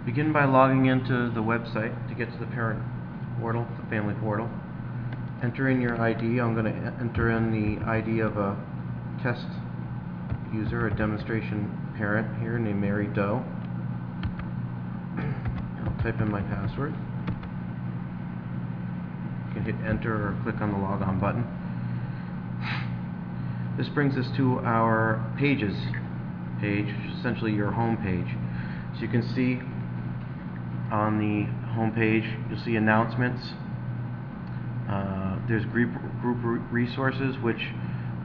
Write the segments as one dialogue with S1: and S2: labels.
S1: Begin by logging into the website to get to the parent portal, the family portal. Enter in your ID. I'm going to enter in the ID of a test user, a demonstration parent here named Mary Doe. I'll type in my password. You can hit enter or click on the log on button. This brings us to our pages page, which is essentially your home page. So you can see on the home page, you'll see announcements. There's group resources, which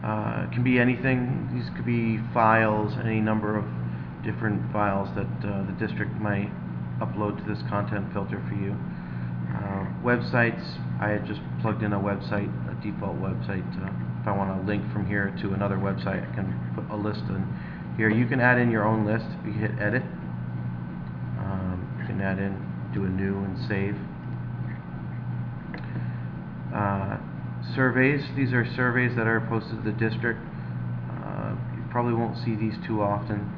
S1: can be anything. These could be files, any number of different files that the district might upload to this content filter for you. Websites, I had just plugged in a website, a default website. If I want to link from here to another website, I can put a list in here. You can add in your own list. If you hit edit, you can add in, do a new and save. Surveys, these are surveys that are posted to the district. You probably won't see these too often.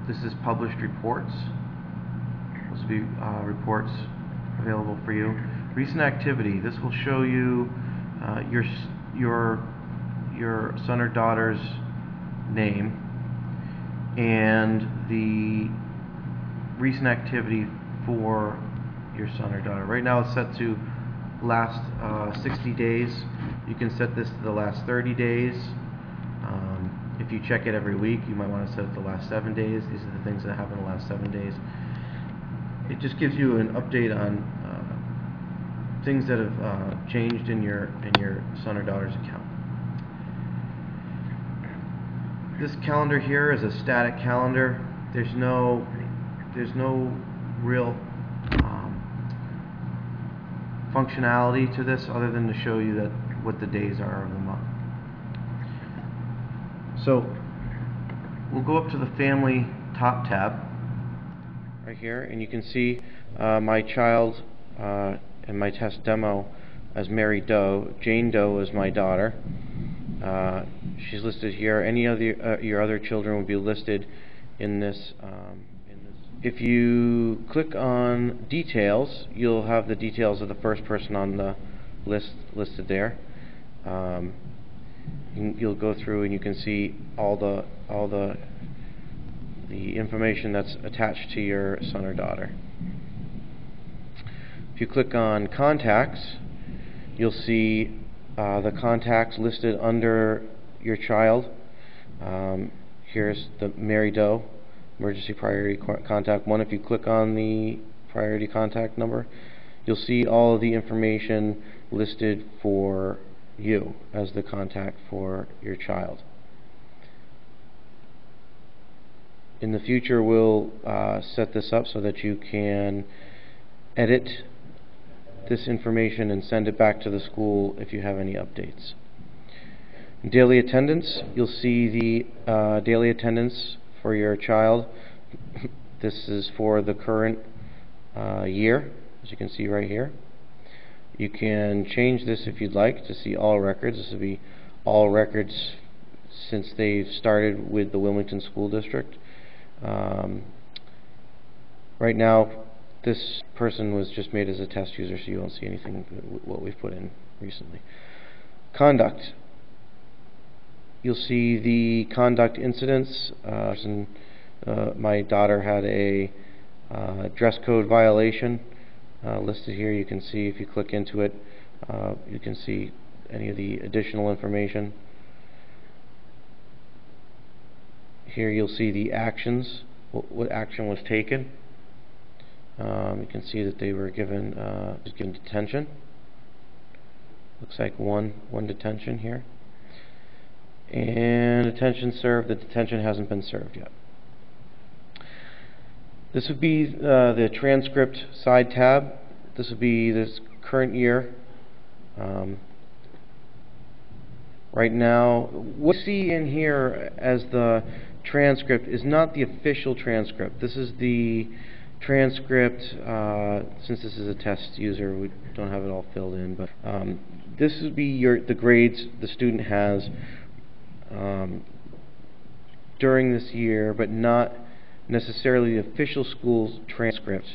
S1: This is published reports. This will be reports available for you. Recent activity, this will show you your son or daughter's name and the recent activity for your son or daughter. Right now it's set to last 60 days. You can set this to the last 30 days. If you check it every week, you might want to set it to the last 7 days. These are the things that happen in the last 7 days. It just gives you an update on things that have changed in your son or daughter's account. This calendar here is a static calendar. There's no real functionality to this other than to show you that what the days are of the month. So we'll go up to the family top tab right here, and you can see my child and my test demo as Mary Doe. Jane Doe is my daughter. She's listed here. Any of your other children will be listed in this. If you click on details, you'll have the details of the first person on the list listed there. You'll go through and you can see all the information that's attached to your son or daughter. If you click on contacts, you'll see the contacts listed under your child. Here's the Mary Doe emergency priority contact 1. If you click on the priority contact number, you'll see all of the information listed for you as the contact for your child. In the future, we'll set this up so that you can edit this information and send it back to the school if you have any updates. Daily attendance, you'll see the daily attendance for your child. This is for the current year, as you can see right here. You can change this if you'd like to see all records. This will be all records since they've started with the Wilmington School District. Right now, this person was just made as a test user, so you won't see anything what we've put in recently. Conduct. You'll see the conduct incidents. My daughter had a dress code violation listed here. You can see if you click into it, you can see any of the additional information. Here you'll see the actions, what action was taken. You can see that they were given detention. Looks like one detention here. And detention served. The detention hasn't been served yet. This would be the transcript side tab. This would be this current year. Right now, what you see in here as the transcript is not the official transcript. This is the transcript, since this is a test user, we don't have it all filled in, but this would be the grades the student has during this year, but not necessarily the official school transcript.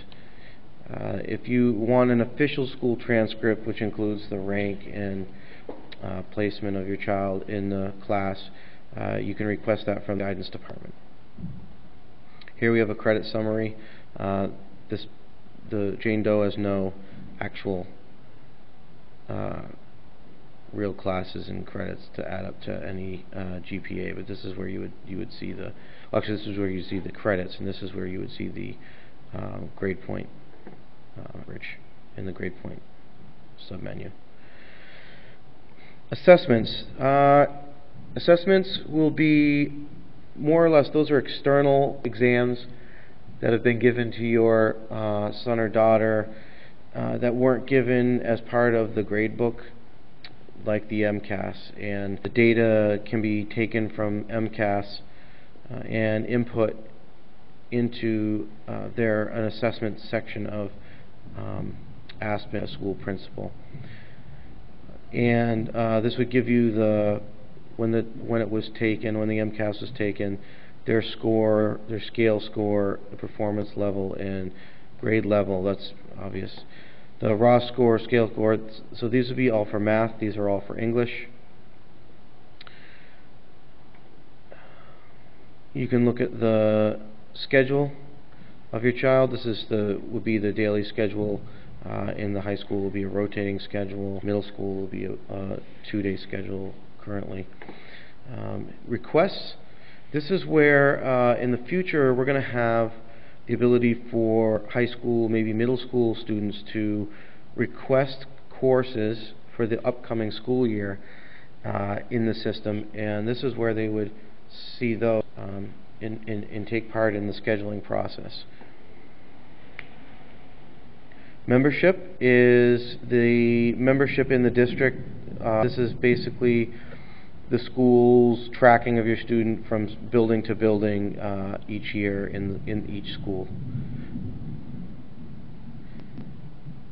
S1: If you want an official school transcript, which includes the rank and placement of your child in the class, you can request that from the guidance department. Here we have a credit summary. The Jane Doe has no actual real classes and credits to add up to any GPA, but this is where you would see the. Well, actually, this is where you see the credits, and this is where you would see the grade point average in the grade point submenu. Assessments. Assessments will be more or less, those are external exams that have been given to your son or daughter that weren't given as part of the grade book, like the MCAS. And the data can be taken from MCAS and input into an assessment section of Aspen, a school principal. And this would give you when it was taken, when the MCAS was taken, their score, their scale score, the performance level, and grade level. That's obvious. The raw score, scale score. So these would be all for math. These are all for English. You can look at the schedule of your child. This is would be the daily schedule. In the high school will be a rotating schedule. Middle school will be a 2-day schedule currently. Requests. This is where in the future we're going to have the ability for high school, maybe middle school students to request courses for the upcoming school year in the system, and this is where they would see those and take part in the scheduling process. Membership is the membership in the district. This is basically the school's tracking of your student from building to building each year in each school.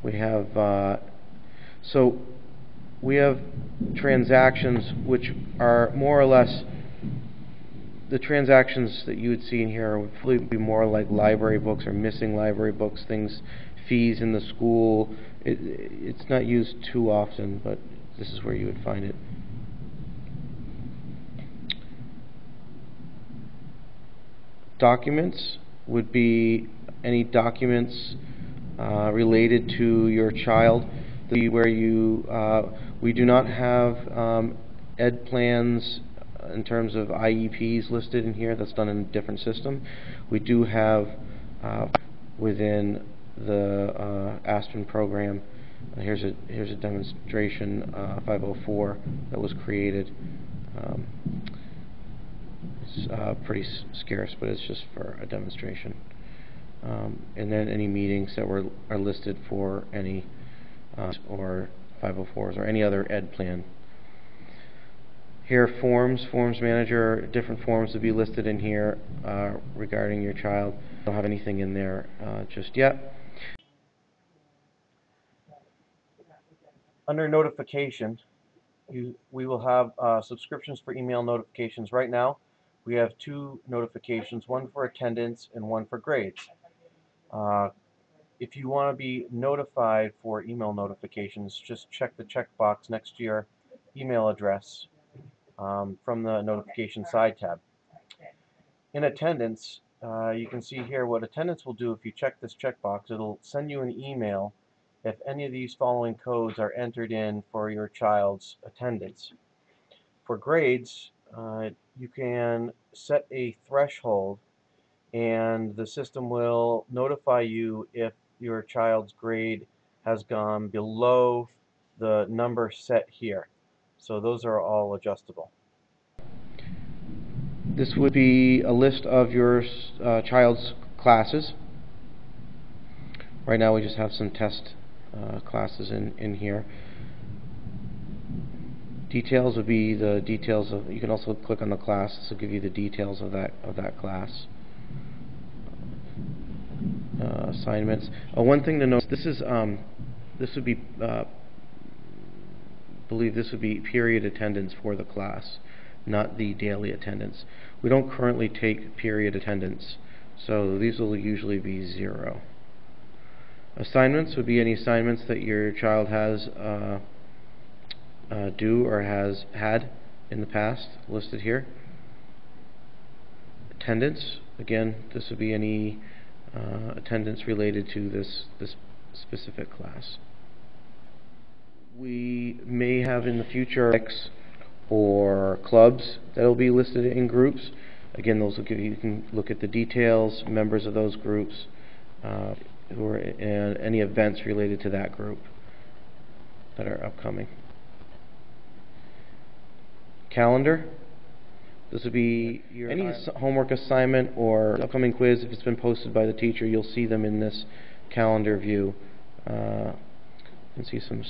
S1: We have we have transactions which are more or less the transactions that you would see in here would probably be more like library books or missing library books, fees in the school. It's not used too often, but this is where you would find it. Documents would be any documents related to your child. Where we do not have ed plans in terms of IEPs listed in here. That's done in a different system. We do have within the Aspen program. Here's a demonstration 504 that was created. It's pretty scarce, but it's just for a demonstration. And then any meetings that are listed for any or 504s or any other ed plan. Here, forms manager, different forms to be listed in here regarding your child. Don't have anything in there just yet. Under notification, we will have subscriptions for email notifications. Right now, we have 2 notifications, one for attendance and one for grades. If you want to be notified for email notifications, just check the checkbox next to your email address from the notification side tab. In attendance, you can see here what attendance will do. If you check this checkbox, it'll send you an email if any of these following codes are entered in for your child's attendance. For grades, you can set a threshold, and the system will notify you if your child's grade has gone below the number set here. So those are all adjustable. This would be a list of your child's classes. Right now we just have some test classes in here. Details would be the details of. You can also click on the class. This will give you the details of that class. Assignments. One thing to note: this would be believe this would be period attendance for the class, not the daily attendance. We don't currently take period attendance So these will usually be 0. Assignments would be any assignments that your child has due or has had in the past, listed here. Attendance, again, this would be any attendance related to this specific class. We may have in the future or clubs that will be listed in groups. Again, those will give you can look at the details, members of those groups, who are in any events related to that group that are upcoming. Calendar. This would be any homework assignment or upcoming quiz. If it's been posted by the teacher, you'll see them in this calendar view. You can see some